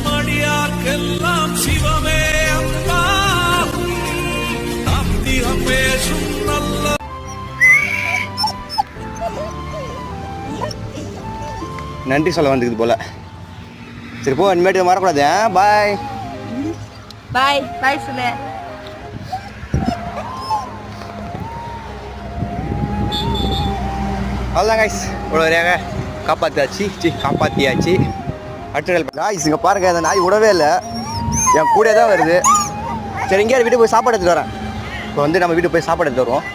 மடியார்க்கெல்லாம் சிவமே அப்பா நம்பியம் பேசும் நல்ல நன்றி சொல்ல வந்துக்குது போல. சரி போ, இனிமேட்டு மறக்கூடாது. பாய் பாய் பாய் சொல்லு. அவ்வளோதான் காய்ஸ், இவ்வளோ வரையாக காப்பாற்றியாச்சு. அடுத்த காய்ஸ் இங்கே பாருங்க, அந்த நாய் விடவே இல்லை, என் கூட தான் வருது. சரி, எங்கேயாவது வீட்டுக்கு போய் சாப்பாடு எடுத்துகிட்டு வரேன். இப்போ வந்து நம்ம வீட்டுக்கு போய் சாப்பாடு எடுத்துகிட்டு வருவோம்.